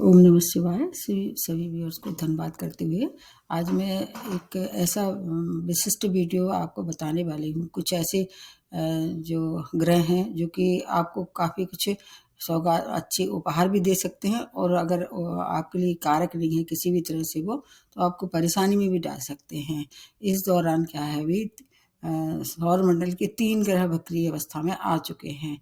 ओम नमः शिवाय। सभी व्यूअर्स को धन्यवाद करते हुए आज मैं एक ऐसा विशिष्ट वीडियो आपको बताने वाली हूँ। कुछ ऐसे जो ग्रह हैं जो कि आपको काफ़ी कुछ सौगात अच्छे उपहार भी दे सकते हैं, और अगर आपके लिए कारक नहीं है किसी भी तरह से वो, तो आपको परेशानी में भी डाल सकते हैं। इस दौरान क्या है, अभी सौर मंडल के 3 ग्रह वक्री अवस्था में आ चुके हैं।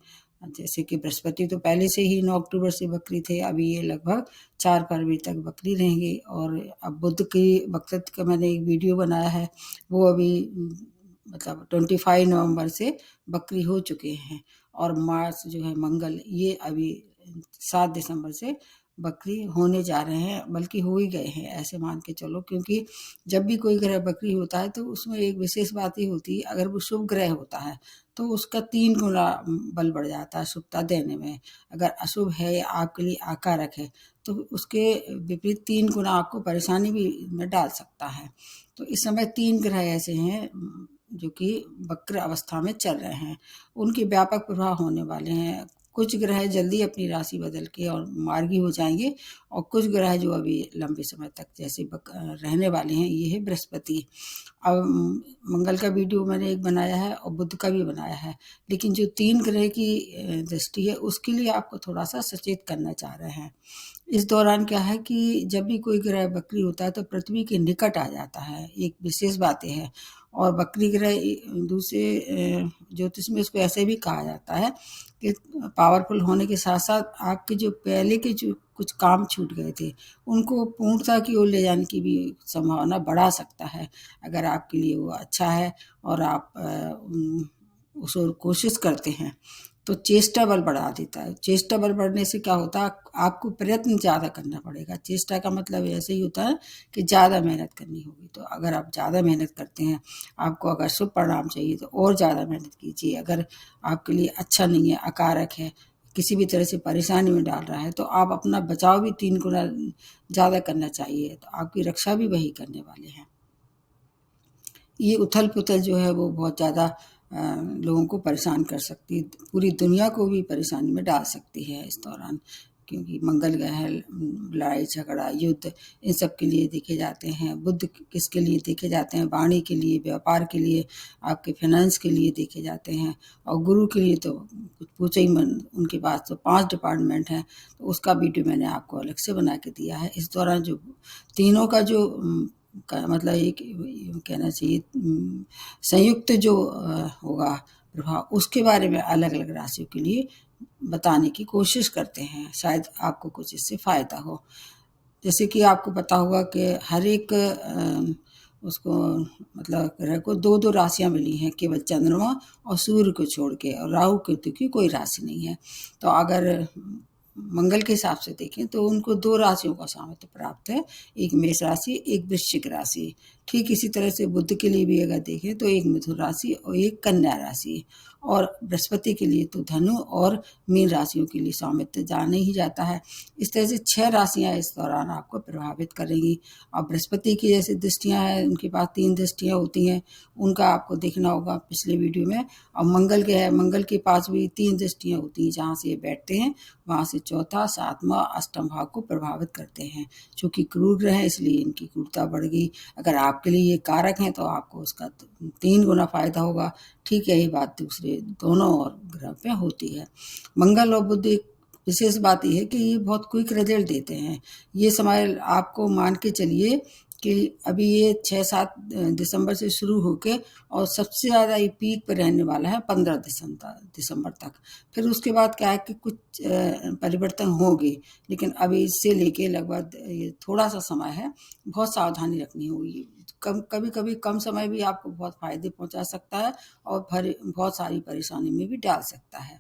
जैसे कि बृहस्पति तो पहले से ही 9 अक्टूबर से वक्री थे, अभी ये लगभग 4 फरवरी तक वक्री रहेंगे। और अब बुध की वक्रता का मैंने एक वीडियो बनाया है, वो अभी मतलब 25 नवंबर से वक्री हो चुके हैं। और मार्स जो है मंगल, ये अभी 7 दिसंबर से वक्री होने जा रहे हैं, बल्कि हो ही गए हैं ऐसे मान के चलो। क्योंकि जब भी कोई ग्रह वक्री होता है तो उसमें एक विशेष बात ये होती है, अगर वो शुभ ग्रह होता है तो उसका 3 गुना बल बढ़ जाता है शुभता देने में। अगर अशुभ है या आपके लिए आकारक है तो उसके विपरीत 3 गुना आपको परेशानी भी में डाल सकता है। तो इस समय 3 ग्रह ऐसे हैं जो कि वक्र अवस्था में चल रहे हैं, उनके व्यापक प्रभाव होने वाले हैं। कुछ ग्रह जल्दी अपनी राशि बदल के और मार्गी हो जाएंगे, और कुछ ग्रह जो अभी लंबे समय तक जैसे रहने वाले हैं, ये है बृहस्पति। अब मंगल का वीडियो मैंने एक बनाया है और बुध का भी बनाया है, लेकिन जो 3 ग्रह की दृष्टि है उसके लिए आपको थोड़ा सा सचेत करना चाह रहे हैं। इस दौरान क्या है कि जब भी कोई ग्रह वक्री होता है तो पृथ्वी के निकट आ जाता है, एक विशेष बात यह है। और वक्री ग्रह दूसरे ज्योतिष में इसको ऐसे भी कहा जाता है कि पावरफुल होने के साथ साथ आपके जो पहले के जो कुछ काम छूट गए थे उनको पूर्णता की ओर ले जाने की भी संभावना बढ़ा सकता है, अगर आपके लिए वो अच्छा है और आप उस ओर कोशिश करते हैं। तो चेष्टा बल बढ़ा देता है। चेष्टा बल बढ़ने से क्या होता है, आपको प्रयत्न ज़्यादा करना पड़ेगा। चेष्टा का मतलब ऐसे ही होता है कि ज़्यादा मेहनत करनी होगी। तो अगर आप ज़्यादा मेहनत करते हैं, आपको अगर शुभ परिणाम चाहिए तो और ज़्यादा मेहनत कीजिए। अगर आपके लिए अच्छा नहीं है, अकारक है, किसी भी तरह से परेशानी में डाल रहा है, तो आप अपना बचाव भी 3 गुना ज़्यादा करना चाहिए, तो आपकी रक्षा भी वही करने वाले हैं। ये उथल-पुथल जो है वो बहुत ज़्यादा लोगों को परेशान कर सकती है, पूरी दुनिया को भी परेशानी में डाल सकती है इस दौरान। क्योंकि मंगल ग्रह लड़ाई झगड़ा युद्ध इन सब के लिए देखे जाते हैं। बुध किसके लिए देखे जाते हैं, वाणी के लिए, व्यापार के लिए, आपके फाइनेंस के लिए देखे जाते हैं। और गुरु के लिए तो कुछ पूछो ही मत, उनके पास तो 5 डिपार्टमेंट हैं। तो उसका वीडियो मैंने आपको अलग से बना के दिया है। इस दौरान जो तीनों का जो का मतलब एक कहना चाहिए संयुक्त जो होगा प्रभाव, उसके बारे में अलग अलग राशियों के लिए बताने की कोशिश करते हैं। शायद आपको कुछ इससे फ़ायदा हो। जैसे कि आपको पता होगा कि हर एक उसको मतलब ग्रह को 2-2 राशियाँ मिली हैं, केवल चंद्रमा और सूर्य को छोड़ के, और राहु केतु की कोई राशि नहीं है। तो अगर मंगल के हिसाब से देखें तो उनको 2 राशियों का सामर्थ्य प्राप्त है, एक मेष राशि, एक वृश्चिक राशि। ठीक इसी तरह से बुध के लिए भी अगर देखें तो एक मिथुन राशि और एक कन्या राशि। और बृहस्पति के लिए तो धनु और मीन राशियों के लिए सामर्थ्य जाने ही जाता है। इस तरह से 6 राशियाँ इस दौरान आपको प्रभावित करेंगी। और बृहस्पति की जैसे दृष्टियाँ हैं, उनके पास 3 दृष्टियाँ होती हैं, उनका आपको देखना होगा पिछले वीडियो में। और मंगल के है, मंगल के पास भी 3 दृष्टियाँ होती हैं, जहाँ से ये बैठते हैं वहाँ से चौथा, 7वां, अष्टम भाव को प्रभावित करते हैं। चूँकि क्रूर ग्रह है इसलिए इनकी क्रूरता बढ़ गई। अगर आपके लिए ये कारक हैं तो आपको उसका 3 गुना फ़ायदा होगा। ठीक यही बात दूसरे दोनों और ग्रह पे होती है। मंगल और बुध एक विशेष बात ये है कि ये बहुत क्विक रिजल्ट देते हैं। ये समय आपको मान के चलिए कि अभी ये 6-7 दिसंबर से शुरू होके और सबसे ज़्यादा ये पीक पे रहने वाला है 15 दिसंबर तक। फिर उसके बाद क्या है कि कुछ परिवर्तन होंगे, लेकिन अभी इससे लेके लगभग ये थोड़ा-सा समय है, बहुत सावधानी रखनी होगी। कभी-कभी कम समय भी आपको बहुत फ़ायदे पहुँचा सकता है और बहुत सारी परेशानी में भी डाल सकता है।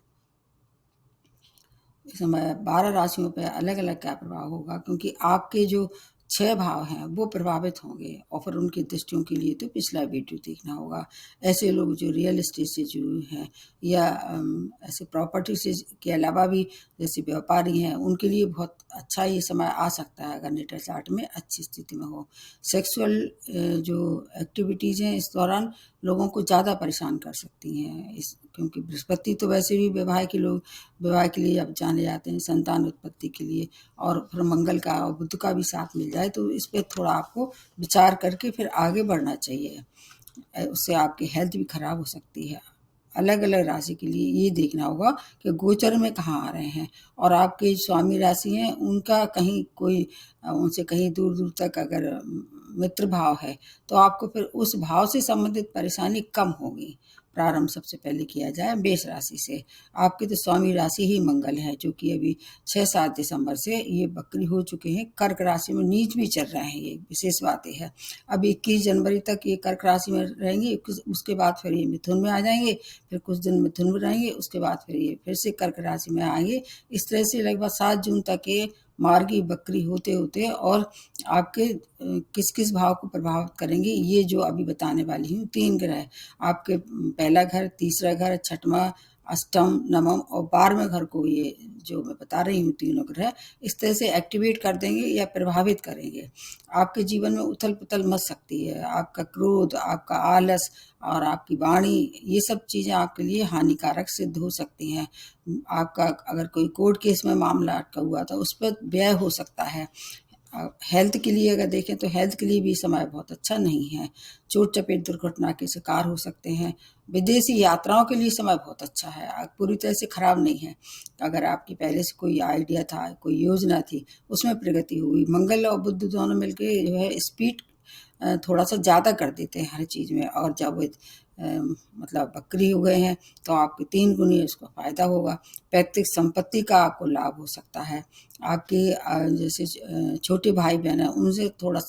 इस समय 12 राशियों पे अलग-अलग क्या प्रभाव होगा, क्योंकि आपके जो 6 भाव हैं वो प्रभावित होंगे, और फिर उनकी दृष्टियों के लिए तो पिछला वीडियो देखना होगा। ऐसे लोग जो रियल एस्टेट से जुड़े हैं या ऐसे प्रॉपर्टी से के अलावा भी जैसे व्यापारी हैं, उनके लिए बहुत अच्छा ये समय आ सकता है अगर नेटल चार्ट में अच्छी स्थिति में हो। सेक्सुअल जो एक्टिविटीज़ हैं इस दौरान लोगों को ज़्यादा परेशान कर सकती हैं, क्योंकि बृहस्पति तो वैसे भी विवाह के लिए अब जाने जाते हैं, संतान उत्पत्ति के लिए, और फिर मंगल का और बुध का भी साथ मिल जाए तो इस पे थोड़ा आपको विचार करके फिर आगे बढ़ना चाहिए। उससे आपकी हेल्थ भी खराब हो सकती है। अलग अलग राशि के लिए ये देखना होगा कि गोचर में कहाँ आ रहे हैं, और आपके स्वामी राशि हैं उनका कहीं कोई उनसे कहीं दूर दूर तक अगर मित्र भाव है तो आपको फिर उस भाव से संबंधित परेशानी कम होगी। प्रारंभ सबसे पहले किया जाए मेष राशि से। आपकी तो स्वामी राशि ही मंगल है, जो कि अभी 6-7 दिसंबर से ये वक्री हो चुके हैं, कर्क राशि में नीच भी चल रहे हैं, ये विशेष बात है। अब 21 जनवरी तक ये कर्क राशि में रहेंगे, उसके बाद फिर ये मिथुन में आ जाएंगे, फिर कुछ दिन मिथुन में रहेंगे, उसके बाद फिर ये फिर से कर्क राशि में आएंगे। इस तरह से लगभग 7 जून तक ये मार्गी बकरी होते होते और आपके किस किस भाव को प्रभावित करेंगे ये जो अभी बताने वाली हूँ। 3 ग्रह आपके पहला घर, तीसरा घर, छठवां, अष्टम, नवम और 12वें घर को ये जो मैं बता रही हूँ तीनों ग्रह इस तरह से एक्टिवेट कर देंगे या प्रभावित करेंगे। आपके जीवन में उथल पुथल मच सकती है, आपका क्रोध, आपका आलस और आपकी वाणी, ये सब चीज़ें आपके लिए हानिकारक सिद्ध हो सकती हैं। आपका अगर कोई कोर्ट केस में मामला अटका हुआ था उस पर व्यय हो सकता है। हेल्थ के लिए अगर देखें तो हेल्थ के लिए भी समय बहुत अच्छा नहीं है। चोट चपेट दुर्घटना के शिकार हो सकते हैं। विदेशी यात्राओं के लिए समय बहुत अच्छा है, पूरी तरह से खराब नहीं है। अगर आपकी पहले से कोई आइडिया था, कोई योजना थी, उसमें प्रगति हुई। मंगल और बुध दोनों मिलकर जो है स्पीड थोड़ा सा ज़्यादा कर देते हैं हर चीज़ में, और जब मतलब वक्री हो गए हैं तो आपके 3 गुनी उसका फ़ायदा होगा। पैतृक संपत्ति का आपको लाभ हो सकता है। आपके जैसे छोटे भाई बहन हैं उनसे थोड़ा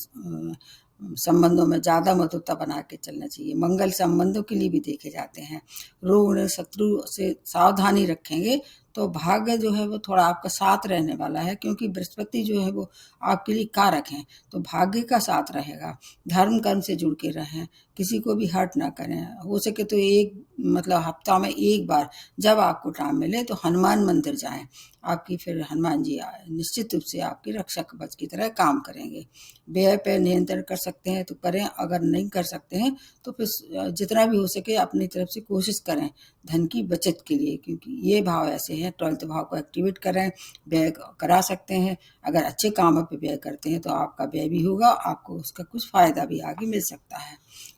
संबंधों में ज़्यादा मधुरता बना के चलना चाहिए। मंगल संबंधों के लिए भी देखे जाते हैं। रोग शत्रु से सावधानी रखेंगे तो भाग्य जो है वो थोड़ा आपका साथ रहने वाला है, क्योंकि बृहस्पति जो है वो आपके लिए कारक हैं, तो भाग्य का साथ रहेगा। धर्म कर्म से जुड़ के रहें, किसी को भी हर्ट ना करें। हो सके तो एक मतलब हफ्ता में एक बार जब आपको टाइम मिले तो हनुमान मंदिर जाएं। आपकी फिर हनुमान जी निश्चित रूप से आपके रक्षक कवच की तरह काम करेंगे। व्यय पे नियंत्रण कर सकते हैं तो करें, अगर नहीं कर सकते हैं तो फिर जितना भी हो सके अपनी तरफ से कोशिश करें धन की बचत के लिए, क्योंकि ये भाव ऐसे हैं 12th भाव को एक्टिवेट करें, व्यय करा सकते हैं। अगर अच्छे कामों पे व्यय करते हैं तो आपका व्यय भी होगा, आपको उसका कुछ फ़ायदा भी आगे मिल सकता है।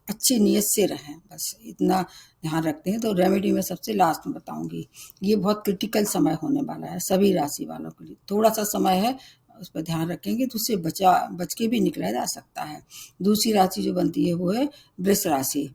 अच्छी नीयत से रहें, बस इतना ध्यान रखते हैं। तो रेमेडी में सबसे लास्ट में बताऊंगी, ये बहुत क्रिटिकल समय होने वाला है सभी राशि वालों के लिए। थोड़ा सा समय है, उस पर ध्यान रखेंगे तो उससे बच के भी निकला जा सकता है। दूसरी राशि जो बनती है वो है वृष राशि।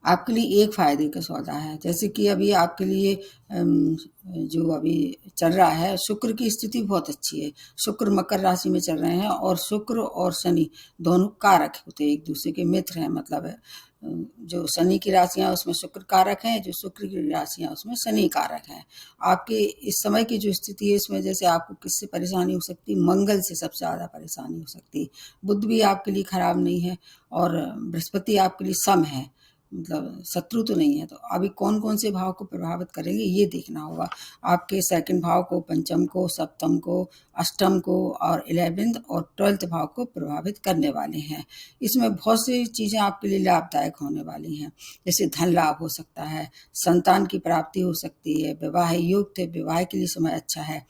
आपके लिए एक फायदे का सौदा है, जैसे कि अभी आपके लिए जो अभी चल रहा है, शुक्र की स्थिति बहुत अच्छी है। शुक्र मकर राशि में चल रहे हैं और शुक्र और शनि दोनों कारक होते हैं, एक दूसरे के मित्र हैं। मतलब है जो शनि की राशियां उसमें शुक्र कारक हैं, जो शुक्र की राशियां उसमें शनि कारक हैं। आपके इस समय की जो स्थिति है इसमें जैसे आपको किससे परेशानी हो सकती है, मंगल से सबसे ज़्यादा परेशानी हो सकती है। बुध भी आपके लिए खराब नहीं है और बृहस्पति आपके लिए सम है, मतलब शत्रु तो नहीं है। तो अभी कौन कौन से भाव को प्रभावित करेंगे ये देखना होगा। आपके सेकंड भाव को, पंचम को, सप्तम को, अष्टम को और 11th और 12th भाव को प्रभावित करने वाले हैं। इसमें बहुत सी चीज़ें आपके लिए लाभदायक होने वाली हैं, जैसे धन लाभ हो सकता है, संतान की प्राप्ति हो सकती है, विवाह योग थे विवाह के लिए समय अच्छा है।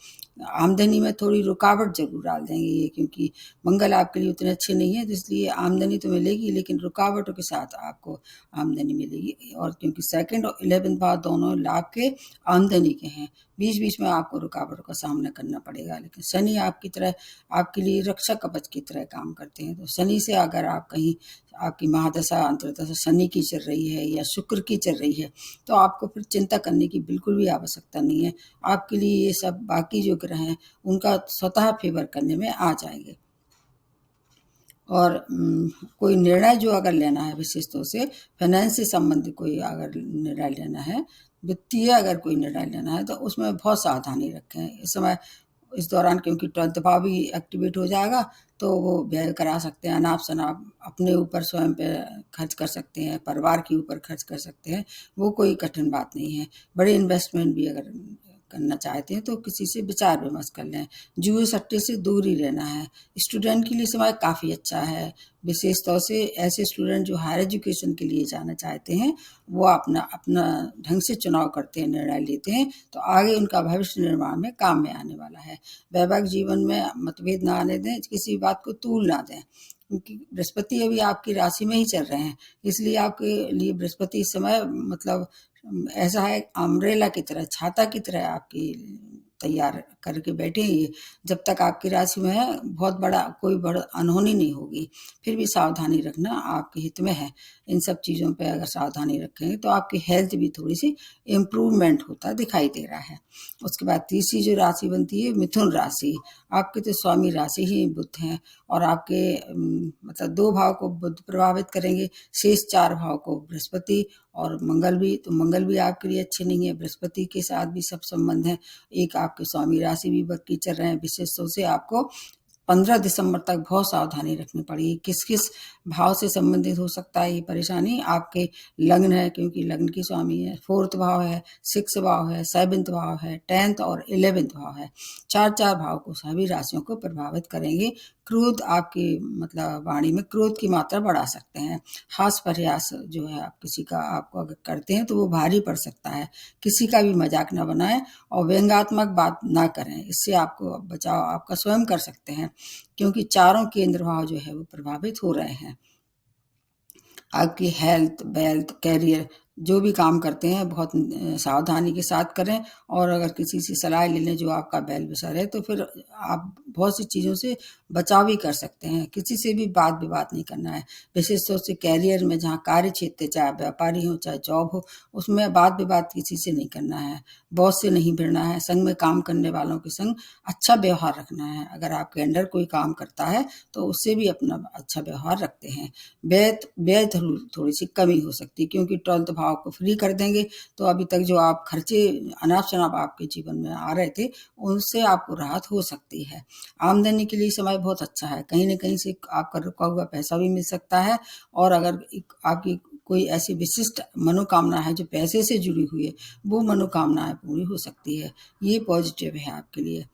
आमदनी में थोड़ी रुकावट जरूर डाल देंगे ये, क्योंकि मंगल आपके लिए उतने अच्छे नहीं है, तो इसलिए आमदनी तो मिलेगी लेकिन रुकावटों के साथ आपको आमदनी मिलेगी। और क्योंकि सेकंड और 11th भाव दोनों लाभ के, आमदनी के हैं, बीच बीच में आपको रुकावटों का सामना करना पड़ेगा। लेकिन शनि आपकी तरह आपके लिए रक्षा कवच की तरह काम करते हैं। तो शनि से अगर आप कहीं आपकी महादशा अंतर्दशा शनि की चल रही है या शुक्र की चल रही है तो आपको फिर चिंता करने की बिल्कुल भी आवश्यकता नहीं है। आपके लिए ये सब बाकी जो ग्रह हैं उनका स्वतः फेवर करने में आ जाएंगे। और कोई निर्णय जो अगर लेना है, विशेष तौर से फाइनेंस से संबंधित कोई अगर निर्णय लेना है, वित्तीय अगर कोई निर्णय लेना है तो उसमें बहुत सावधानी रखें इस समय, इस दौरान, क्योंकि 12th भाव भी एक्टिवेट हो जाएगा तो वो व्यय करा सकते हैं। अनाप शनाप अपने ऊपर स्वयं पे खर्च कर सकते हैं, परिवार के ऊपर खर्च कर सकते हैं, वो कोई कठिन बात नहीं है। बड़े इन्वेस्टमेंट भी अगर करना चाहते हैं तो किसी से विचार विमर्श कर लें। जुए सट्टे से दूर ही रहना है। स्टूडेंट के लिए समय काफ़ी अच्छा है। विशेष तौर से ऐसे स्टूडेंट जो हायर एजुकेशन के लिए जाना चाहते हैं, वो अपना अपना ढंग से चुनाव करते हैं, निर्णय लेते हैं, तो आगे उनका भविष्य निर्माण में काम में आने वाला है। वैवाहिक जीवन में मतभेद ना आने दें, किसी बात को तूल ना दें, क्योंकि बृहस्पति अभी आपकी राशि में ही चल रहे हैं। इसलिए आपके लिए बृहस्पति इस समय मतलब ऐसा है, अम्ब्रेला की तरह, छाता की तरह आपकी तैयार करके बैठे हैं ये। जब तक आपकी राशि में है, बहुत बड़ा कोई बड़ा अनहोनी नहीं होगी। फिर भी सावधानी रखना आपके हित में है। इन सब चीज़ों पे अगर सावधानी रखेंगे तो आपकी हेल्थ भी थोड़ी सी इम्प्रूवमेंट होता दिखाई दे रहा है। उसके बाद तीसरी जो राशि बनती है मिथुन राशि। आपके तो स्वामी राशि ही बुध हैं, और आपके मतलब 2 भाव को बुध प्रभावित करेंगे, शेष 4 भाव को बृहस्पति और मंगल भी। तो मंगल भी आपके लिए अच्छे नहीं है, बृहस्पति के साथ भी सब संबंध हैं। एक आपके स्वामी राशि भी बद चल रहे हैं। विशेष तौर से आपको 15 दिसंबर तक बहुत सावधानी रखनी पड़ेगी। किस किस भाव से संबंधित हो सकता है ये परेशानी? आपके लग्न है, क्योंकि लग्न की स्वामी है, 4th भाव है, 6th भाव है, 7th भाव है, 10th और 11th भाव है। 4 भाव को सभी राशियों को प्रभावित करेंगे। क्रोध आपकी मतलब वाणी में क्रोध की मात्रा बढ़ा सकते हैं। हास प्रयास जो है आप किसी का आपको अगर करते हैं तो वो भारी पड़ सकता है। किसी का भी मजाक न बनाएं और व्यंग्यात्मक बात ना करें, इससे आपको बचाव आपका स्वयं कर सकते हैं, क्योंकि चारों केंद्र भाव जो है वो प्रभावित हो रहे हैं। आपकी हेल्थ, वेल्थ, कैरियर जो भी काम करते हैं बहुत सावधानी के साथ करें, और अगर किसी से सलाह ले लें जो आपका वेल विशर है, तो फिर आप बहुत सी चीज़ों से बचाव भी कर सकते हैं। किसी से भी वाद विवाद नहीं करना है। विशेष तौर से कैरियर में, जहाँ कार्य क्षेत्र, चाहे व्यापारी हो चाहे जॉब हो, उसमें वाद विवाद किसी से नहीं करना है। बॉस से नहीं भिड़ना है। संग में काम करने वालों के संग अच्छा व्यवहार रखना है। अगर आपके अंडर कोई काम करता है तो उससे भी अपना अच्छा व्यवहार रखते हैं। व्यय थोड़ी सी कमी हो सकती है, क्योंकि 12th भाव को फ्री कर देंगे तो अभी तक जो आप खर्चे अनाप शनाप आपके जीवन में आ रहे थे, उनसे आपको राहत हो सकती है। आमदनी के लिए समय बहुत अच्छा है। कहीं न कहीं से आपका रुका हुआ पैसा भी मिल सकता है, और अगर आपकी कोई ऐसी विशिष्ट मनोकामना है जो पैसे से जुड़ी हुई है, वो मनोकामनाएं पूरी हो सकती है। ये पॉजिटिव है आपके लिए।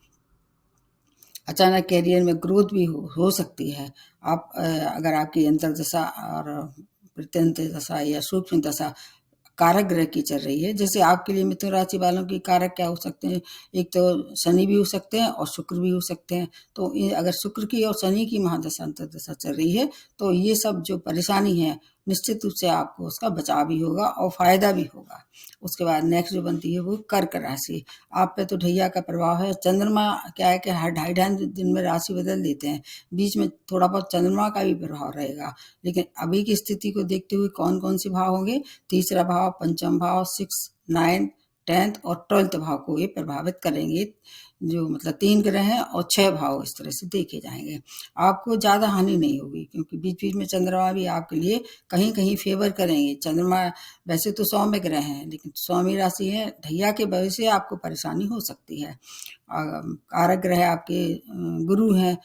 अचानक कैरियर में ग्रोथ भी हो सकती है। आप अगर आपकी अंतर्दशा और प्रत्यंतर दशा या सूक्ष्म दशा कारक ग्रह की चल रही है, जैसे आपके लिए मिथुन राशि वालों की कारक क्या हो सकते हैं? एक तो शनि भी हो सकते हैं और शुक्र भी हो सकते हैं। तो ये अगर शुक्र की और शनि की महादशा अंतर्दशा चल रही है, तो ये सब जो परेशानी है, निश्चित रूप से आपको उसका बचाव भी होगा और फायदा भी होगा। उसके बाद नेक्स्ट जो बनती है वो कर्क राशि। आप पे तो ढैया का प्रभाव है। चंद्रमा क्या है कि हर ढाई ढाई दिन में राशि बदल देते हैं। बीच में थोड़ा बहुत चंद्रमा का भी प्रभाव रहेगा, लेकिन अभी की स्थिति को देखते हुए कौन कौन से भाव होंगे? तीसरा भाव, पंचम भाव, 6, 9, 10th और 12th भाव को ये प्रभावित करेंगे। जो मतलब 3 ग्रह हैं और 6 भाव इस तरह से देखे जाएंगे। आपको ज़्यादा हानि नहीं होगी, क्योंकि बीच बीच में चंद्रमा भी आपके लिए कहीं कहीं फेवर करेंगे। चंद्रमा वैसे तो सौम्य ग्रह हैं, लेकिन स्वामी राशि है, ढैया के वजह से आपको परेशानी हो सकती है। कारक ग्रह आपके गुरु हैं।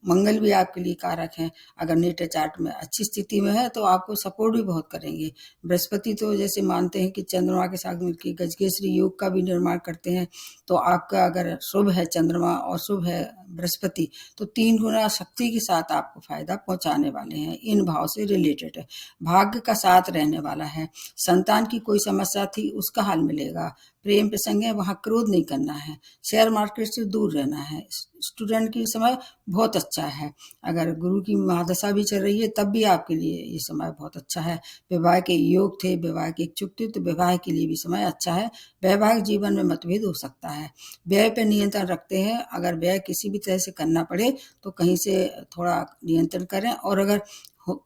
मंगल भी आपके लिए कारक हैं। अगर नेटल चार्ट में अच्छी स्थिति में है तो आपको सपोर्ट भी बहुत करेंगे। बृहस्पति तो जैसे मानते हैं कि चंद्रमा के साथ मिलकर गजकेसरी योग का भी निर्माण करते हैं, तो आपका अगर शुभ है चंद्रमा और शुभ है बृहस्पति, तो 3 गुना शक्ति के साथ आपको फायदा पहुंचाने वाले हैं। इन भाव से रिलेटेड है। भाग्य का साथ रहने वाला है। संतान की कोई समस्या थी उसका हल मिलेगा। प्रेम प्रसंग है, वहाँ क्रोध नहीं करना है। शेयर मार्केट से दूर रहना है। स्टूडेंट की समय बहुत अच्छा है। अगर गुरु की महादशा भी चल रही है तब भी आपके लिए ये समय बहुत अच्छा है। विवाह के योग थे, विवाह के इच्छुक थे, तो विवाह के लिए भी समय अच्छा है। वैवाहिक जीवन में मतभेद हो सकता है। व्यय पे नियंत्रण रखते हैं। अगर व्यय किसी भी तरह से करना पड़े तो कहीं से थोड़ा नियंत्रण करें, और अगर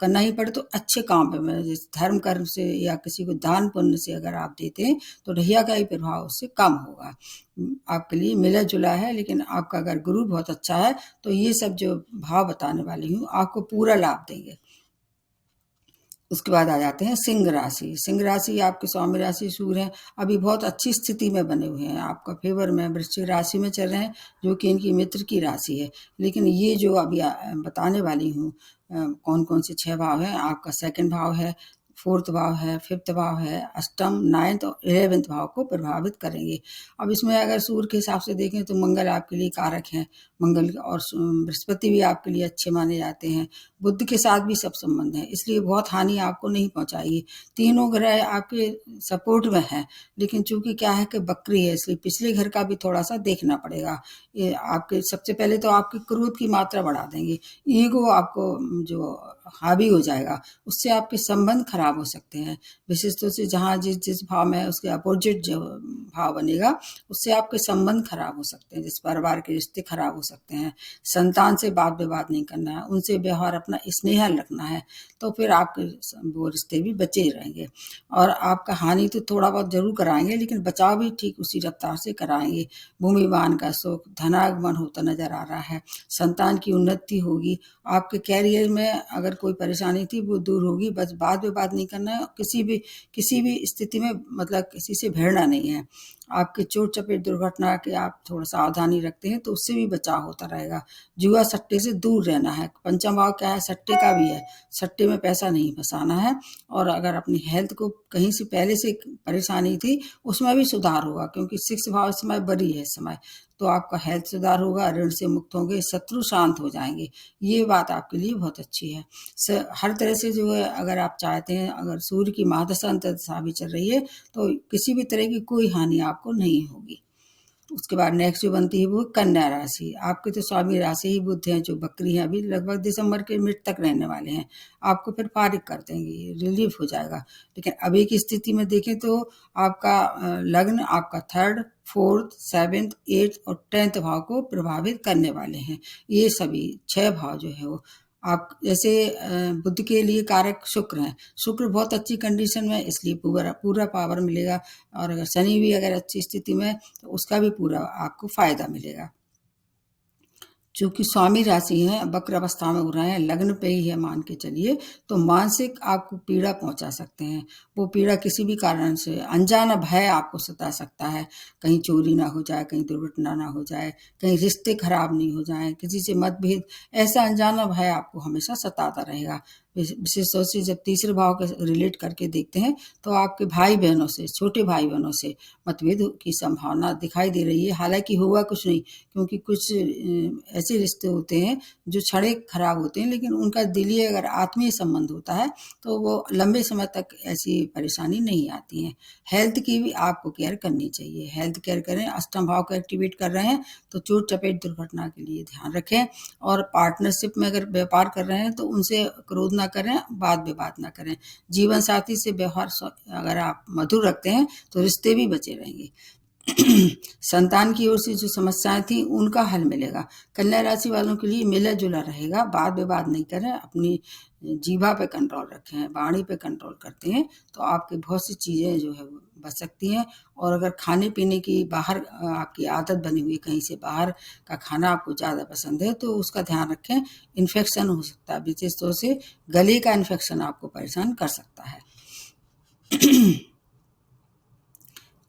करना ही पड़े तो अच्छे काम पे, में जैसे धर्म कर्म से या किसी को दान पुण्य से अगर आप देते हैं तो ढैया का ही प्रभाव उससे कम होगा। आपके लिए मिला जुला है, लेकिन आपका अगर गुरु बहुत अच्छा है तो ये सब जो भाव बताने वाली हूँ आपको पूरा लाभ देंगे। उसके बाद आ जाते हैं सिंह राशि। सिंह राशि आपके स्वामी राशि सूर्य हैं, अभी बहुत अच्छी स्थिति में बने हुए हैं, आपका फेवर में वृश्चिक राशि में चल रहे हैं, जो कि इनकी मित्र की राशि है। लेकिन ये जो अभी बताने वाली हूँ कौन कौन से 6 भाव हैं, आपका 2nd भाव है, 4th भाव है, 5th भाव है, अष्टम, 9th और 11th भाव को प्रभावित करेंगे। अब इसमें अगर सूर्य के हिसाब से देखें तो मंगल आपके लिए कारक हैं, मंगल और बृहस्पति भी आपके लिए अच्छे माने जाते हैं, बुध के साथ भी सब संबंध है, इसलिए बहुत हानि आपको नहीं पहुंचाएगी। तीनों ग्रह आपके सपोर्ट में हैं, लेकिन चूंकि क्या है कि बकरी है, इसलिए पिछले घर का भी थोड़ा सा देखना पड़ेगा। ये आपके सबसे पहले तो आपके क्रोध की मात्रा बढ़ा देंगे, ईगो आपको जो हावी हो जाएगा, उससे आपके संबंध खराब हो सकते हैं। विशेष तौर से जहाँ जिस भाव में है उसके अपोजिट जो भाव बनेगा, उससे आपके संबंध खराब हो सकते हैं, जिस परिवार के रिश्ते खराब हो सकते हैं। संतान से वाद विवाद नहीं करना है, उनसे व्यवहार अपना स्नेहल रखना है, तो फिर आपके वो रिश्ते भी बचे रहेंगे। और आपका हानि तो थोड़ा बहुत जरूर कराएंगे, लेकिन बचाव भी ठीक उसी रफ्तार से कराएंगे। भूमिवान का सुख, धनागमन होता नजर आ रहा है, संतान की उन्नति होगी, आपके कैरियर में अगर कोई परेशानी थी वो दूर होगी। बस वाद विवाद नहीं करना है, किसी भी स्थिति में मतलब किसी से भिड़ना नहीं है। आपके चोट चपेट दुर्घटना के आप थोड़ा सावधानी रखते हैं तो उससे भी बचाव होता रहेगा। जुआ सट्टे से दूर रहना है। पंचम भाव क्या है, सट्टे का भी है, सट्टे में पैसा नहीं फंसाना है। और अगर अपनी हेल्थ को कहीं से पहले से परेशानी थी उसमें भी सुधार होगा, क्योंकि 6 भाव इस समय बड़ी है, इस समय तो आपका हेल्थ सुधार होगा, ऋण से मुक्त होंगे, शत्रु शांत हो जाएंगे। ये बात आपके लिए बहुत अच्छी है। हर तरह से जो है, अगर आप चाहते हैं, अगर सूर्य की महादशा अंतर्दशा भी चल रही है तो किसी भी तरह की कोई हानि आपको नहीं होगी। उसके बाद नेक्स्ट जो बनती है वो कन्या राशि। आपके तो स्वामी राशि ही बुध हैं, जो बकरी हैं, अभी लगभग दिसंबर के मिड तक रहने वाले हैं, आपको फिर फारिग कर देंगे, रिलीफ हो जाएगा। लेकिन अभी की स्थिति में देखें तो आपका लग्न आपका 3rd, 4th, 7th, 8th और 10th भाव को प्रभावित करने वाले हैं। ये सभी 6 भाव जो है वो आप जैसे बुध के लिए कारक शुक्र हैं, शुक्र बहुत अच्छी कंडीशन में, इसलिए पूरा पावर मिलेगा। और अगर शनि भी अगर अच्छी स्थिति में तो उसका भी पूरा आपको फायदा मिलेगा। चूंकि स्वामी राशि है, वक्र अवस्था में हो रहे हैं, लग्न पे ही है मान के चलिए, तो मानसिक आपको पीड़ा पहुंचा सकते हैं। वो पीड़ा किसी भी कारण से, अनजाना भय आपको सता सकता है, कहीं चोरी ना हो जाए, कहीं दुर्घटना ना हो जाए, कहीं रिश्ते खराब नहीं हो जाए, किसी से मतभेद, ऐसा अनजाना भय आपको हमेशा सताता रहेगा। विशेष तौर से जब तीसरे भाव के रिलेट करके देखते हैं तो आपके भाई बहनों से, छोटे भाई बहनों से मतभेद की संभावना दिखाई दे रही है। हालांकि हुआ कुछ नहीं, क्योंकि कुछ ऐसे रिश्ते होते हैं जो क्षणिक खराब होते हैं, लेकिन उनका दिली अगर आत्मीय संबंध होता है तो वो लंबे समय तक ऐसी परेशानी नहीं आती है। हेल्थ की भी आपको केयर करनी चाहिए, हेल्थ केयर करें। अष्टम भाव को एक्टिवेट कर रहे हैं तो चोट चपेट दुर्घटना के लिए ध्यान रखें। और पार्टनरशिप में अगर व्यापार कर रहे हैं तो उनसे क्रोध ना करें, वाद विवाद ना करें। जीवन साथी से व्यवहार अगर आप मधुर रखते हैं तो रिश्ते भी बचे रहेंगे। संतान की ओर से जो समस्याएं थी उनका हल मिलेगा। कन्या राशि वालों के लिए मिला जुला रहेगा, वाद विवाद नहीं करें, अपनी जीभा पे कंट्रोल रखें, वाणी पे कंट्रोल करते हैं तो आपकी बहुत सी चीज़ें जो है वो बच सकती हैं। और अगर खाने पीने की बाहर आपकी आदत बनी हुई, कहीं से बाहर का खाना आपको ज़्यादा पसंद है तो उसका ध्यान रखें, इन्फेक्शन हो सकता है, विशेष तौर से गले का इन्फेक्शन आपको परेशान कर सकता है।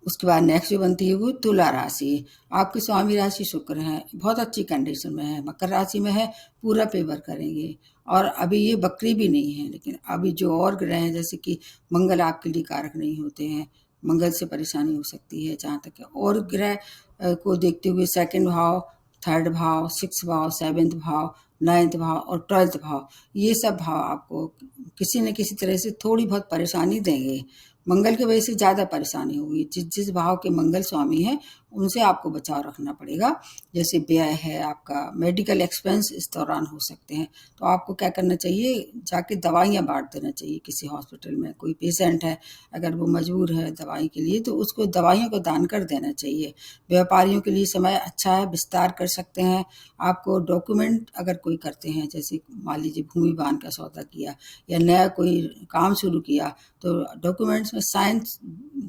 उसके बाद नेक्स्ट जो बनती है वो तुला राशि। आपकी स्वामी राशि शुक्र है, बहुत अच्छी कंडीशन में है, मकर राशि में है, पूरा फेवर करेंगे। और अभी ये बकरी भी नहीं है, लेकिन अभी जो और ग्रह हैं जैसे कि मंगल आपके लिए कारक नहीं होते हैं, मंगल से परेशानी हो सकती है। जहाँ तक और ग्रह को देखते हुए 2nd भाव, 3rd भाव, 6th भाव, 7th भाव, 9th भाव और 12th भाव, ये सब भाव आपको किसी न किसी तरह से थोड़ी बहुत परेशानी देंगे। मंगल की वजह से ज़्यादा परेशानी होगी। जिस भाव के मंगल स्वामी हैं उनसे आपको बचाव रखना पड़ेगा। जैसे व्यय है आपका, मेडिकल एक्सपेंस इस दौरान हो सकते हैं, तो आपको क्या करना चाहिए, जाके दवाइयाँ बांट देना चाहिए किसी हॉस्पिटल में। कोई पेशेंट है अगर वो मजबूर है दवाई के लिए तो उसको दवाइयों को दान कर देना चाहिए। व्यापारियों के लिए समय अच्छा है, विस्तार कर सकते हैं। आपको डॉक्यूमेंट अगर कोई करते हैं, जैसे मान लीजिए भूमि बांध का सौदा किया या नया कोई काम शुरू किया, तो डॉक्यूमेंट्स में साइन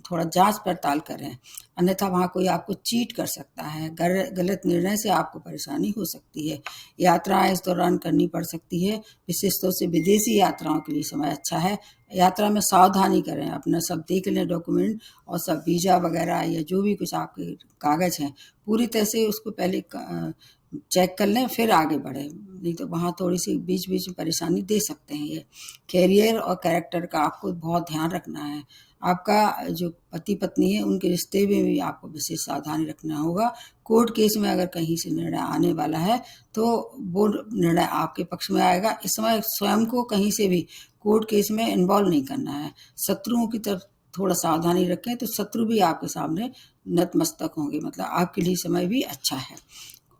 थोड़ा जांच पड़ताल करें, अन्यथा वहाँ कोई आपको चीट कर सकता है। गलत निर्णय से आपको परेशानी हो सकती है। यात्राएं इस दौरान करनी पड़ सकती है, विशेष तौर से विदेशी यात्राओं के लिए समय अच्छा है। यात्रा में सावधानी करें, अपना सब देख लें डॉक्यूमेंट और सब वीज़ा वगैरह या जो भी कुछ आपके कागज़ हैं पूरी तरह से उसको पहले चेक कर लें, फिर आगे बढ़ें, नहीं तो वहाँ थोड़ी सी बीच बीच में परेशानी दे सकते हैं ये। कैरियर और कैरेक्टर का आपको बहुत ध्यान रखना है। आपका जो पति पत्नी है उनके रिश्ते में भी आपको विशेष सावधानी रखना होगा। कोर्ट केस में अगर कहीं से निर्णय आने वाला है तो वो निर्णय आपके पक्ष में आएगा। इस समय स्वयं को कहीं से भी कोर्ट केस में इन्वॉल्व नहीं करना है। शत्रुओं की तरफ थोड़ा सावधानी रखें तो शत्रु भी आपके सामने नतमस्तक होंगे, मतलब आपके लिए समय भी अच्छा है,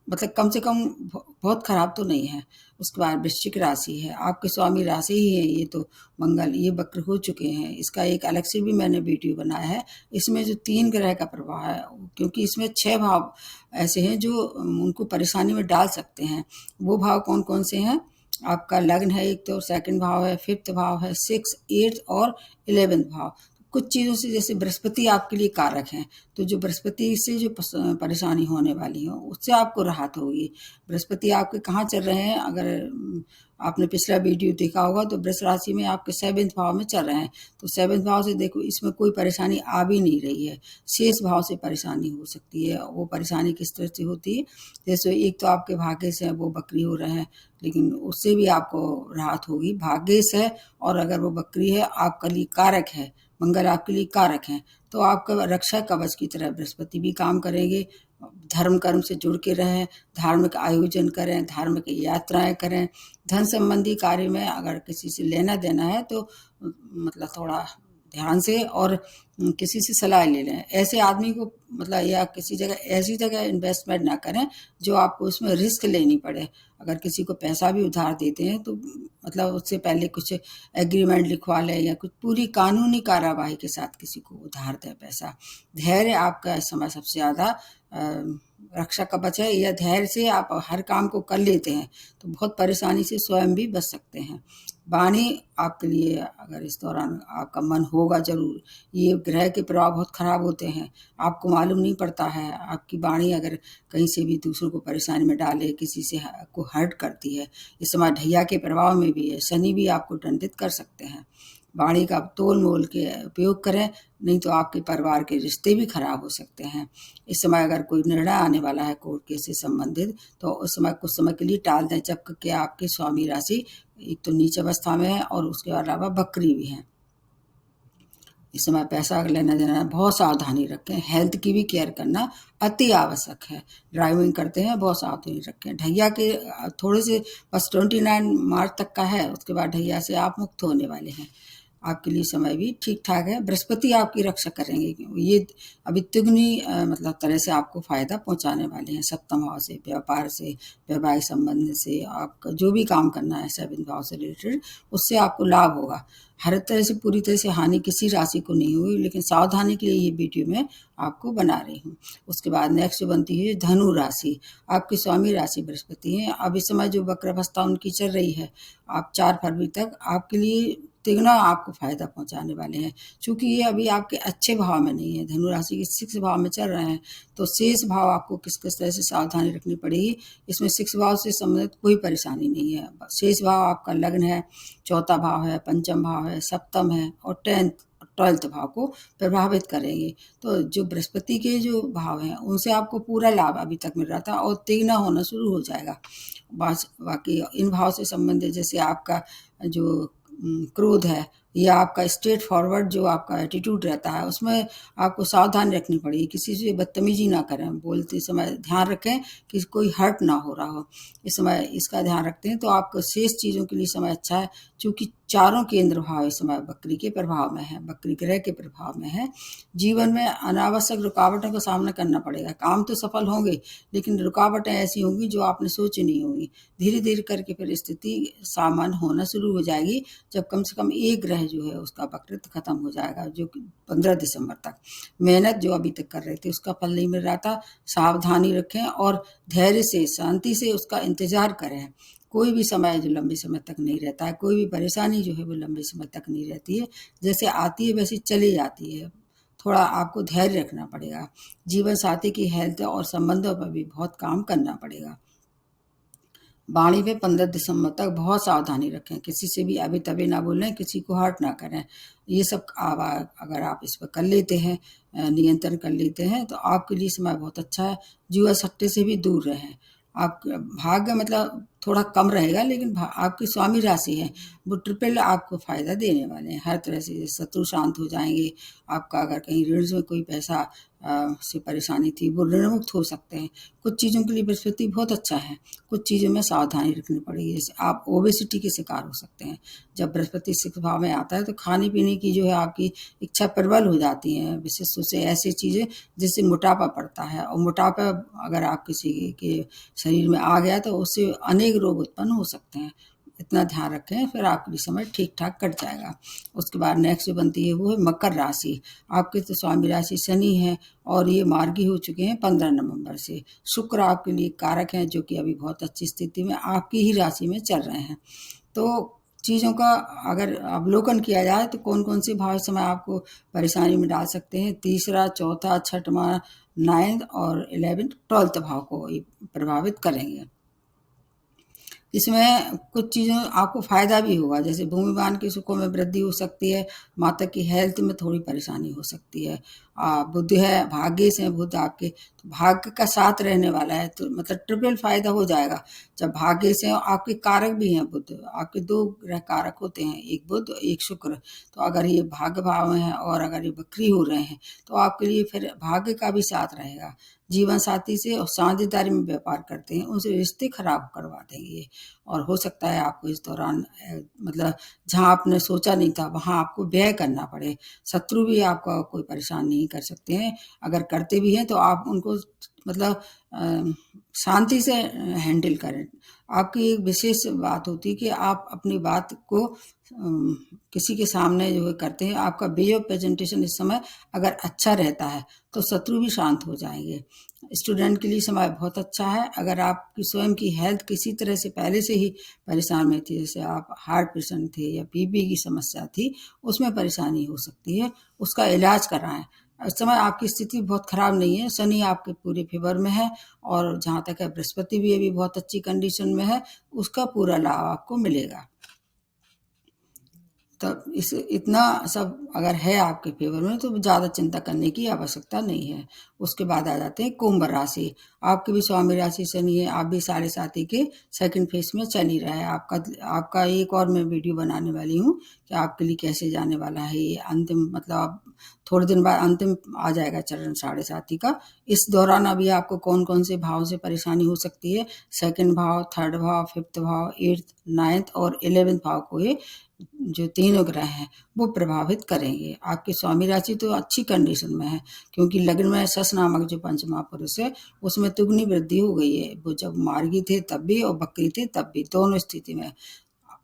मतलब कम से कम बहुत खराब तो नहीं है। उसके बाद वृश्चिक राशि है, आपके स्वामी राशि ही है ये तो मंगल, ये वक्र हो चुके हैं। इसका एक अलग से भी मैंने वीडियो बनाया है। इसमें जो 3 ग्रह का प्रभाव है, क्योंकि इसमें 6 भाव ऐसे हैं जो उनको परेशानी में डाल सकते हैं। वो भाव कौन कौन से हैं? आपका लग्न है एक, तो सेकंड भाव है, 5th भाव है, 6, 8 और 11th भाव। कुछ चीज़ों से जैसे बृहस्पति आपके लिए कारक हैं, तो जो बृहस्पति से जो परेशानी होने वाली हो उससे आपको राहत होगी। बृहस्पति आपके कहाँ चल रहे हैं? अगर आपने पिछला वीडियो देखा होगा तो वृष राशि में आपके 7th भाव में चल रहे हैं, तो 7th भाव से देखो इसमें कोई परेशानी आ भी नहीं रही है। शेष भाव से परेशानी हो सकती है। वो परेशानी किस तरह से होती है? जैसे एक तो आपके भाग्य से वो वक्री हो रहे हैं, लेकिन उससे भी आपको राहत होगी। भाग्य से है और अगर वो वक्री है आपके लिए कारक है, मंगल आपके लिए कारक हैं, तो आपका रक्षा कवच की तरह बृहस्पति भी काम करेंगे। धर्म कर्म से जुड़ के रहें, धार्मिक आयोजन करें, धार्मिक यात्राएं करें। धन संबंधी कार्य में अगर किसी से लेना देना है तो मतलब थोड़ा ध्यान से और किसी से सलाह ले लें। ऐसे आदमी को मतलब या किसी जगह ऐसी जगह इन्वेस्टमेंट ना करें जो आपको उसमें रिस्क लेनी पड़े। अगर किसी को पैसा भी उधार देते हैं तो मतलब उससे पहले कुछ एग्रीमेंट लिखवा लें या कुछ पूरी कानूनी कार्यवाही के साथ किसी को उधार दें पैसा। धैर्य आपका इस समय सबसे ज़्यादा रक्षा कवच है। या धैर्य से आप हर काम को कर लेते हैं तो बहुत परेशानी से स्वयं भी बच सकते हैं। वाणी आपके लिए अगर इस दौरान आपका मन होगा ज़रूर, ये ग्रह के प्रभाव बहुत खराब होते हैं, आपको मालूम नहीं पड़ता है। आपकी वाणी अगर कहीं से भी दूसरों को परेशानी में डाले, किसी से को हर्ट करती है। इस समय ढैया के प्रभाव में भी है, शनि भी आपको दंडित कर सकते हैं। वाणी का तोल मोल के उपयोग करें, नहीं तो आपके परिवार के रिश्ते भी खराब हो सकते हैं। इस समय अगर कोई निर्णय आने वाला है कोर्ट केस से संबंधित तो उस समय कुछ समय के लिए टाल दें, जब कि आपके स्वामी राशि एक तो नीच अवस्था में है और उसके अलावा वक्री भी है। इस समय पैसा लेना देना बहुत सावधानी रखें। हेल्थ की भी केयर करना अति आवश्यक है। ड्राइविंग करते हैं बहुत सावधानी रखें। ढैया के थोड़े से बस 29 मार्च तक का है, उसके बाद ढैया से आप मुक्त होने वाले हैं। आपके लिए समय भी ठीक ठाक है। बृहस्पति आपकी रक्षा करेंगे, ये अभी तिगुनी मतलब तरह से आपको फायदा पहुंचाने वाले हैं। 7th भाव से, व्यापार से, वैवाहिक संबंध से, आपका जो भी काम करना है 7th भाव से रिलेटेड, उससे आपको लाभ होगा। हर तरह से पूरी तरह से हानि किसी राशि को नहीं हुई, लेकिन सावधानी के लिए ये वीडियो मैं आपको बना रही हूँ। उसके बाद नेक्स्ट बनती है धनु राशि। आपकी स्वामी राशि बृहस्पति है। अब इस समय जो वक्र अवस्था उनकी चल रही है, आप 4 फरवरी तक आपके लिए तिगुना आपको फायदा पहुंचाने वाले हैं। चूंकि ये अभी आपके अच्छे भाव में नहीं है, धनु राशि के 6 भाव में चल रहे हैं, तो शेष भाव आपको किस किस तरह से सावधानी रखनी पड़ेगी। इसमें 6 भाव से संबंधित कोई परेशानी नहीं है। शेष भाव आपका लग्न है, 4था भाव है, 5th भाव है, 7th है और 12th भाव को प्रभावित करेंगे। तो जो बृहस्पति के जो भाव हैं उनसे आपको पूरा लाभ अभी तक मिल रहा था और तिगुना होना शुरू हो जाएगा। बाकी इन भाव से संबंधित जैसे आपका जो क्रोध है या आपका स्ट्रेट फॉरवर्ड जो आपका एटीट्यूड रहता है, उसमें आपको सावधानी रखनी पड़ेगी। किसी से बदतमीजी ना करें, बोलते समय ध्यान रखें कि कोई हर्ट ना हो रहा हो। इस समय इसका ध्यान रखते हैं तो आपको शेष चीज़ों के लिए समय अच्छा है। चूँकि चारों केंद्र भाव इस समय बकरी के प्रभाव में है, बकरी ग्रह के प्रभाव में है। जीवन में अनावश्यक रुकावटों का सामना करना पड़ेगा। काम तो सफल होंगे, लेकिन रुकावटें ऐसी होंगी जो आपने सोची नहीं होंगी। धीरे धीरे करके फिर स्थिति सामान्य होना शुरू हो जाएगी, जब कम से कम एक ग्रह जो है उसका वक्रित्व खत्म हो जाएगा, जो कि 15 दिसंबर तक। मेहनत जो अभी तक कर रहे थे उसका फल नहीं मिल रहा था, सावधानी रखें और धैर्य से, शांति से उसका इंतजार करें। कोई भी समय जो लंबे समय तक नहीं रहता है, कोई भी परेशानी जो है वो लंबे समय तक नहीं रहती है। जैसे आती है वैसे चली जाती है। थोड़ा आपको धैर्य रखना पड़ेगा। जीवन साथी की हेल्थ और संबंधों पर भी बहुत काम करना पड़ेगा। वाणी पे 15 दिसंबर तक बहुत सावधानी रखें, किसी से भी अभी तभी ना बोलें, किसी को हर्ट ना करें। ये सब अगर आप इस पर कर लेते हैं, नियंत्रण कर लेते हैं, तो आपके लिए समय बहुत अच्छा है। जुआ सट्टे से भी दूर रहें। आप भाग्य मतलब थोड़ा कम रहेगा, लेकिन आपकी स्वामी राशि है, वो ट्रिपल आपको फायदा देने वाले हैं। हर तरह से शत्रु शांत हो जाएंगे। आपका अगर कहीं ऋण में कोई पैसा से परेशानी थी, वो ऋण मुक्त हो सकते हैं। कुछ चीज़ों के लिए बृहस्पति बहुत अच्छा है, कुछ चीज़ों में सावधानी रखनी पड़ेगी। जैसे आप ओबेसिटी के शिकार हो सकते हैं। जब बृहस्पति सिक्स भाव में आता है तो खाने पीने की जो है आपकी इच्छा प्रबल हो जाती है, विशेष रूप से ऐसी चीज़ें जिससे मोटापा पड़ता है। और मोटापा अगर आप किसी के शरीर में आ गया तो उससे अनेक रोग उत्पन्न हो सकते हैं। इतना ध्यान रखें, फिर आपकी समय ठीक ठाक कट जाएगा। उसके बाद नेक्स्ट जो बनती है वो है मकर राशि। आपके तो स्वामी राशि शनि है, और ये मार्गी हो चुके हैं 15 नवंबर से। शुक्र आपके लिए कारक हैं, जो कि अभी बहुत अच्छी स्थिति में आपकी ही राशि में चल रहे हैं। तो चीज़ों का अगर अवलोकन किया जाए तो कौन कौन से भाव इस समय आपको परेशानी में डाल सकते हैं। तीसरा, चौथा, छठवां, 9th और 11th 12th भाव को ये प्रभावित करेंगे। इसमें कुछ चीज़ों आपको फ़ायदा भी होगा, जैसे भूमि वाहन के सुखों में वृद्धि हो सकती है। माता की हेल्थ में थोड़ी परेशानी हो सकती है। बुध है, भाग्य से बुध आपके, तो भाग्य का साथ रहने वाला है, तो मतलब ट्रिपल फायदा हो जाएगा। जब भाग्य से आपके कारक भी हैं बुध, आपके दो ग्रह कारक होते हैं, एक बुध एक शुक्र। तो अगर ये भाग्य भाव में है और अगर ये वक्री हो रहे हैं तो आपके लिए फिर भाग्य का भी साथ रहेगा। जीवन साथी से और साझेदारी में व्यापार करते हैं, उनसे रिश्ते खराब करवा देंगे। और हो सकता है आपको इस दौरान मतलब जहाँ आपने सोचा नहीं था वहाँ आपको व्यय करना पड़े। शत्रु भी आपका कोई परेशान नहीं कर सकते हैं। अगर करते भी हैं तो आप उनको मतलब शांति से हैंडल करें। आपकी एक विशेष बात होती है कि आप अपनी बात को किसी के सामने जो है करते हैं। आपका वे ऑफ प्रेजेंटेशन इस समय अगर अच्छा रहता है तो शत्रु भी शांत हो जाएंगे। स्टूडेंट के लिए समय बहुत अच्छा है। अगर आपकी स्वयं की हेल्थ किसी तरह से पहले से ही परेशान में थी, जैसे आप हार्ट पेशेंट थे या बीपी की समस्या थी, उसमें परेशानी हो सकती है, उसका इलाज कराएं। इस समय आपकी स्थिति बहुत खराब नहीं है, शनि आपके पूरे फेवर में है, और जहाँ तक है बृहस्पति भी अभी बहुत अच्छी कंडीशन में है, उसका पूरा लाभ आपको मिलेगा। तब इस इतना सब अगर है आपके फेवर में तो ज़्यादा चिंता करने की आवश्यकता नहीं है। उसके बाद आ जाते हैं कुंभ राशि। आपकी भी स्वामी राशि शनि है, आप भी साढ़े साथी के सेकंड फेज में चल ही रहा है। आपका एक और मैं वीडियो बनाने वाली हूँ कि आपके लिए कैसे जाने वाला है ये अंतिम, मतलब आप थोड़े दिन बाद अंतिम आ जाएगा चरण साढ़े साथी का। इस दौरान अभी आपको कौन कौन से भाव से परेशानी हो सकती है, सेकंड भाव, थर्ड भाव, फिफ्थ भाव, 8th, 9th और 11th भाव को ये जो तीनों ग्रह हैं वो प्रभावित करेंगे। आपकी स्वामी राशि तो अच्छी कंडीशन में है, क्योंकि लग्न में सस नामक जो पंच महापुरुष है उसमें दुगनी वृद्धि हो गई है। वो जब मार्गी थे तब भी और बकरी थे तब भी, दोनों स्थिति में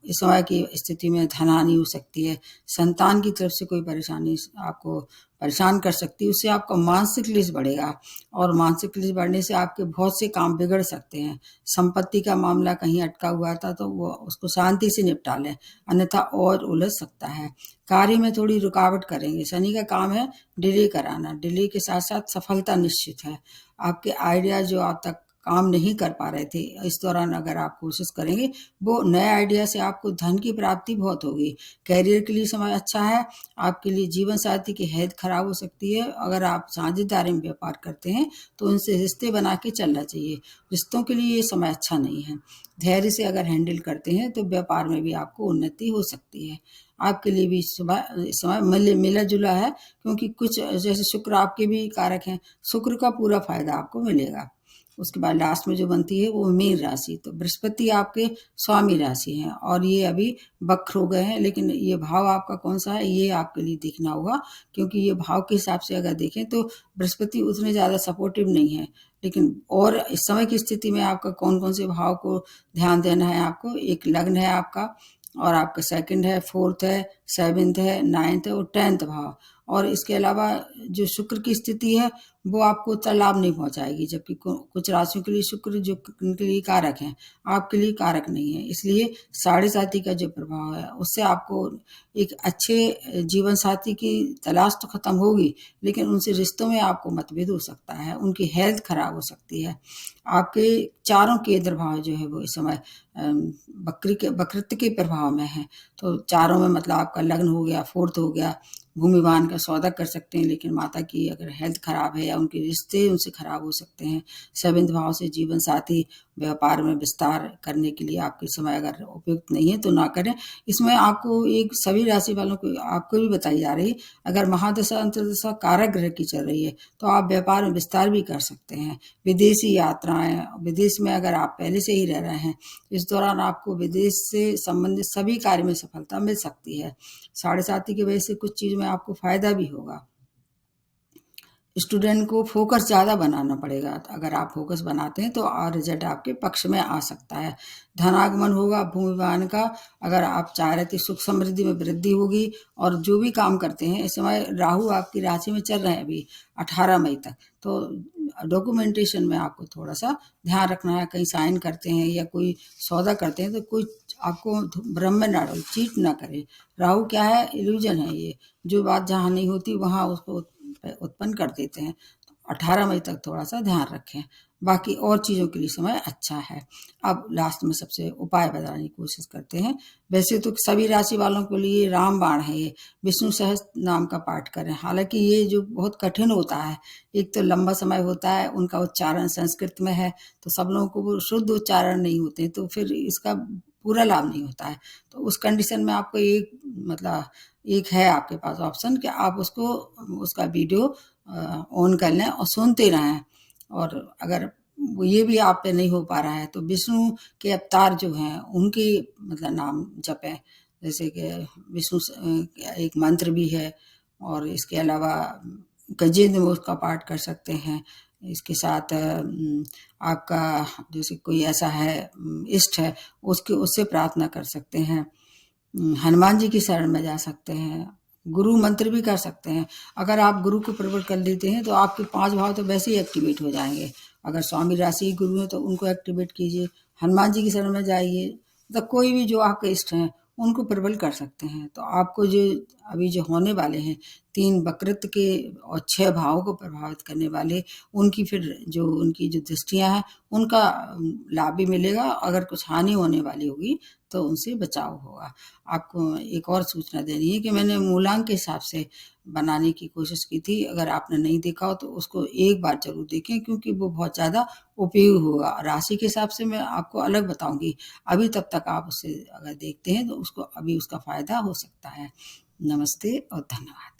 इस समय की स्थिति में धन हानि हो सकती है। संतान की तरफ से कोई परेशानी आपको परेशान कर सकती है, उससे आपका मानसिक क्लेश बढ़ेगा, और मानसिक क्लेश बढ़ने से आपके बहुत से काम बिगड़ सकते हैं। संपत्ति का मामला कहीं अटका हुआ था तो वो उसको शांति से निपटा लें, अन्यथा और उलझ सकता है। कार्य में थोड़ी रुकावट करेंगे। शनि का काम है डिले कराना, डिले के साथ साथ सफलता निश्चित है। आपके आइडिया जो आप तक काम नहीं कर पा रहे थे, इस दौरान अगर आप कोशिश करेंगे, वो नए आइडिया से आपको धन की प्राप्ति बहुत होगी। कैरियर के लिए समय अच्छा है। आपके लिए जीवन साथी की हेल्थ खराब हो सकती है। अगर आप साझेदारी में व्यापार करते हैं तो उनसे रिश्ते बना के चलना चाहिए। रिश्तों के लिए ये समय अच्छा नहीं है। धैर्य से अगर हैंडल करते हैं तो व्यापार में भी आपको उन्नति हो सकती है। आपके लिए भी समय मिला जुला है, क्योंकि कुछ जैसे शुक्र आपके भी कारक हैं, शुक्र का पूरा फायदा आपको मिलेगा। उसके बाद लास्ट में जो बनती है वो मीन राशि। तो बृहस्पति आपके स्वामी राशि हैं और ये अभी वक्र हो गए हैं, लेकिन ये भाव आपका कौन सा है ये आपके लिए देखना होगा, क्योंकि ये भाव के हिसाब से अगर देखें तो बृहस्पति उतने ज़्यादा सपोर्टिव नहीं है। लेकिन और इस समय की स्थिति में आपका कौन कौन से भाव को ध्यान देना है आपको, एक लग्न है आपका, और आपका सेकंड है, फोर्थ है, सेवेंथ है, 9th है और 10th भाव। और इसके अलावा जो शुक्र की स्थिति है वो आपको उतना लाभ नहीं पहुंचाएगी, जबकि कुछ राशियों के लिए शुक्र जो उनके लिए कारक है, आपके लिए कारक नहीं है। इसलिए साढ़े साथी का जो प्रभाव है उससे आपको एक अच्छे जीवन साथी की तलाश तो खत्म होगी, लेकिन उनसे रिश्तों में आपको मतभेद हो सकता है, उनकी हेल्थ खराब हो सकती है। आपके चारों केंद्र भाव जो है वो इस समय वक्रित्व के प्रभाव में है। तो चारों में मतलब आपका लग्न हो गया, फोर्थ हो गया, भूमिवान का सौदा कर सकते हैं, लेकिन माता की अगर हेल्थ खराब है या उनके रिश्ते उनसे खराब हो सकते हैं। सेवंथ भाव से जीवन साथी व्यापार में विस्तार करने के लिए आपके समय अगर उपयुक्त नहीं है तो ना करें। इसमें आपको एक सभी राशि वालों को आपको भी बताई जा रही है, अगर महादशा अंतर्दशा कारक ग्रह की चल रही है तो आप व्यापार में विस्तार भी कर सकते हैं। विदेशी यात्राएं, विदेश में अगर आप पहले से ही रह रहे हैं, इस दौरान आपको विदेश से संबंधित सभी कार्य में सफलता मिल सकती है। साढ़े साथी की वजह से कुछ चीज में आपको फायदा भी होगा। स्टूडेंट को फोकस ज़्यादा बनाना पड़ेगा, अगर आप फोकस बनाते हैं तो और रिजल्ट आपके पक्ष में आ सकता है। धनागमन होगा भूमिवान का, अगर आप चाह रहे थे सुख समृद्धि में वृद्धि होगी। और जो भी काम करते हैं इस समय राहु आपकी राशि में चल रहे हैं अभी 18 मई तक, तो डॉक्यूमेंटेशन में आपको थोड़ा सा ध्यान रखना है। कहीं साइन करते हैं या कोई सौदा करते हैं तो कोई आपको भ्रम में ना डालो, चीट ना करे। राहु क्या है, इल्यूजन है ये, जो बात जहाँ नहीं होती वहाँ उसको उत्पन्न कर देते हैं। तो 18 मई तक थोड़ा सा ध्यान रखें, बाकी और चीज़ों के लिए समय अच्छा है। अब लास्ट में सबसे उपाय बताने की कोशिश करते हैं। वैसे तो सभी राशि वालों के लिए रामबाण है ये, विष्णु सहस्त्र नाम का पाठ करें। हालांकि ये जो बहुत कठिन होता है, एक तो लंबा समय होता है, उनका उच्चारण संस्कृत में है, तो सब लोगों को वो शुद्ध उच्चारण नहीं होते, तो फिर इसका पूरा लाभ नहीं होता है। तो उस कंडीशन में आपको एक मतलब एक है आपके पास ऑप्शन कि आप उसको उसका वीडियो ऑन कर लें और सुनते रहें। और अगर वो ये भी आप पे नहीं हो पा रहा है तो विष्णु के अवतार जो हैं उनकी मतलब नाम जपें। जैसे कि विष्णु एक मंत्र भी है, और इसके अलावा गजेंद्र मोक्ष का पाठ कर सकते हैं। इसके साथ आपका जैसे कोई ऐसा है इष्ट है, उसके उससे प्रार्थना कर सकते हैं। हनुमान जी की शरण में जा सकते हैं। गुरु मंत्र भी कर सकते हैं। अगर आप गुरु को प्रकट कर लेते हैं तो आपके 5 भाव तो वैसे ही एक्टिवेट हो जाएंगे। अगर स्वामी राशि गुरु है तो उनको एक्टिवेट कीजिए, हनुमान जी की शरण में जाइए, मतलब कोई भी जो आपके इष्ट हैं उनको प्रबल कर सकते हैं। तो आपको जो अभी जो होने वाले हैं 3 वक्रित्व के और 6 भावों को प्रभावित करने वाले, उनकी फिर जो उनकी जो दृष्टियां हैं उनका लाभ भी मिलेगा। अगर कुछ हानि होने वाली होगी तो उनसे बचाव होगा। आपको एक और सूचना देनी है कि मैंने मूलांक के हिसाब से बनाने की कोशिश की थी। अगर आपने नहीं देखा हो तो उसको एक बार जरूर देखें, क्योंकि वो बहुत ज़्यादा उपयोगी होगा। राशि के हिसाब से मैं आपको अलग बताऊंगी, अभी तब तक आप उसे अगर देखते हैं तो उसको अभी उसका फायदा हो सकता है। नमस्ते और धन्यवाद।